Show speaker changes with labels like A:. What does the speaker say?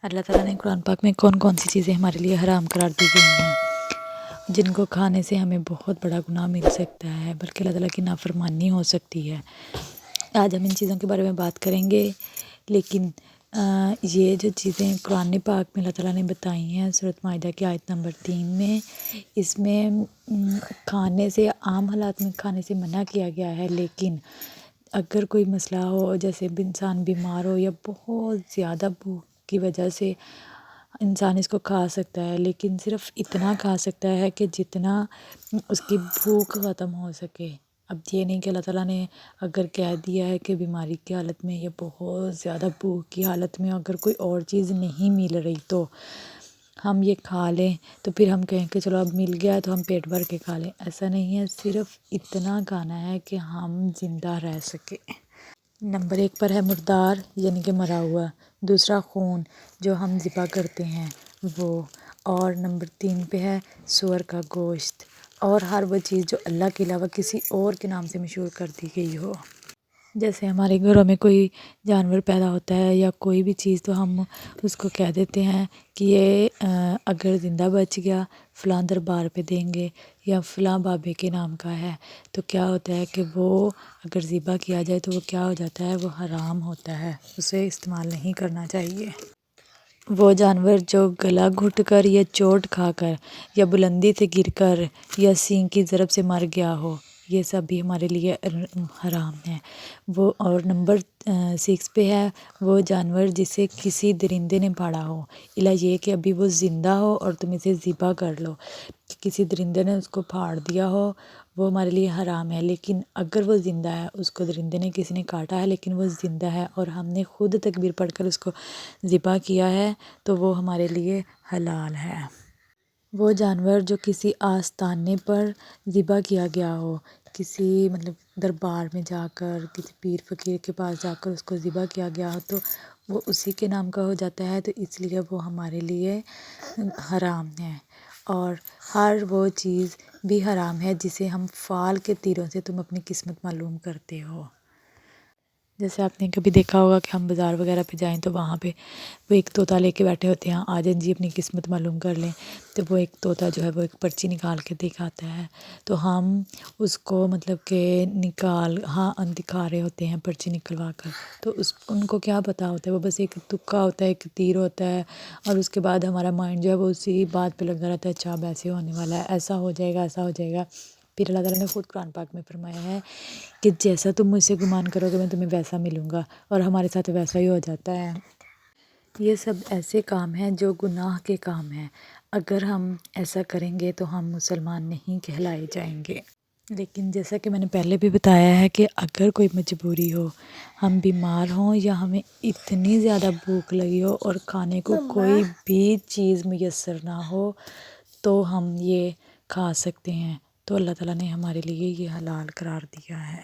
A: اللہ تعالیٰ نے قرآن پاک میں کون کون سی چیزیں ہمارے لیے حرام قرار دی گئی ہیں جن کو کھانے سے ہمیں بہت بڑا گناہ مل سکتا ہے، بلکہ اللہ تعالیٰ کی نافرمانی ہو سکتی ہے۔ آج ہم ان چیزوں کے بارے میں بات کریں گے، لیکن یہ جو چیزیں قرآن پاک میں اللہ تعالیٰ نے بتائی ہیں سورۃ مائدہ کی آیت نمبر 3 میں، اس میں کھانے سے، عام حالات میں کھانے سے منع کیا گیا ہے، لیکن اگر کوئی مسئلہ ہو، جیسے انسان بیمار ہو یا بہت زیادہ بھوک کی وجہ سے انسان اس کو کھا سکتا ہے، لیکن صرف اتنا کھا سکتا ہے کہ جتنا اس کی بھوک ختم ہو سکے۔ اب یہ نہیں کہ اللہ تعالیٰ نے اگر کہہ دیا ہے کہ بیماری کی حالت میں یا بہت زیادہ بھوک کی حالت میں اگر کوئی اور چیز نہیں مل رہی تو ہم یہ کھا لیں، تو پھر ہم کہیں کہ چلو اب مل گیا تو ہم پیٹ بھر کے کھا لیں۔ ایسا نہیں ہے، صرف اتنا کھانا ہے کہ ہم زندہ رہ سکیں۔ نمبر 1 پر ہے مردار، یعنی کہ مرا ہوا۔ دوسرا خون، جو ہم ذبح کرتے ہیں وہ۔ اور نمبر 3 پہ ہے سور کا گوشت، اور ہر وہ چیز جو اللہ کے علاوہ کسی اور کے نام سے مشہور کر دی گئی ہو۔ جیسے ہمارے گھروں میں کوئی جانور پیدا ہوتا ہے یا کوئی بھی چیز، تو ہم اس کو کہہ دیتے ہیں کہ یہ اگر زندہ بچ گیا فلاں دربار پہ دیں گے یا فلاں بابے کے نام کا ہے، تو کیا ہوتا ہے کہ وہ اگر ذبح کیا جائے تو وہ کیا ہو جاتا ہے، وہ حرام ہوتا ہے، اسے استعمال نہیں کرنا چاہیے۔ وہ جانور جو گلا گھٹ کر یا چوٹ کھا کر یا بلندی سے گر کر یا سینگ کی ضرب سے مر گیا ہو، یہ سب بھی ہمارے لیے حرام ہے۔ وہ اور نمبر 6 پہ ہے وہ جانور جسے کسی درندے نے پھاڑا ہو، الا یہ کہ ابھی وہ زندہ ہو اور تم اسے ذبح کر لو، کسی درندے نے اس کو پھاڑ دیا ہو، وہ ہمارے لیے حرام ہے۔ لیکن اگر وہ زندہ ہے، اس کو درندے نے کسی نے کاٹا ہے لیکن وہ زندہ ہے اور ہم نے خود تکبیر پڑھ کر اس کو ذبح کیا ہے، تو وہ ہمارے لیے حلال ہے۔ وہ جانور جو کسی آستانے پر ذبح کیا گیا ہو، کسی دربار میں جا کر، کسی پیر فقیر کے پاس جا کر اس کو ذبح کیا گیا ہو، تو وہ اسی کے نام کا ہو جاتا ہے، تو اس لیے وہ ہمارے لیے حرام ہے۔ اور ہر وہ چیز بھی حرام ہے جسے ہم فال کے تیروں سے تم اپنی قسمت معلوم کرتے ہو۔ جیسے آپ نے کبھی دیکھا ہوگا کہ ہم بازار وغیرہ پہ جائیں تو وہاں پہ وہ ایک طوطا لے کے بیٹھے ہوتے ہیں، آ جائیں جی اپنی قسمت معلوم کر لیں، تو وہ ایک طوطا جو ہے وہ ایک پرچی نکال کے دکھاتا ہے، تو ہم اس کو کہ دکھا رہے ہوتے ہیں پرچی نکلوا کر، تو ان کو کیا پتہ ہوتا ہے، وہ بس ایک تکا ہوتا ہے، ایک تیر ہوتا ہے، اور اس کے بعد ہمارا مائنڈ جو ہے وہ اسی بات پہ لگا رہتا ہے، اچھا اب ایسے ہونے والا ہے، ایسا ہو جائے گا، ایسا ہو جائے گا۔ پھر اللہ تعالیٰ نے خود قرآن پاک میں فرمایا ہے کہ جیسا تم مجھ سے گمان کرو گے میں تمہیں ویسا ملوں گا، اور ہمارے ساتھ ویسا ہی ہو جاتا ہے۔ یہ سب ایسے کام ہیں جو گناہ کے کام ہیں، اگر ہم ایسا کریں گے تو ہم مسلمان نہیں کہلائے جائیں گے۔ لیکن جیسا کہ میں نے پہلے بھی بتایا ہے کہ اگر کوئی مجبوری ہو، ہم بیمار ہوں یا ہمیں اتنی زیادہ بھوک لگی ہو اور کھانے کو کوئی بھی چیز میسر نہ ہو، تو ہم یہ کھا سکتے ہیں، تو اللہ تعالیٰ نے ہمارے لیے یہ حلال قرار دیا ہے۔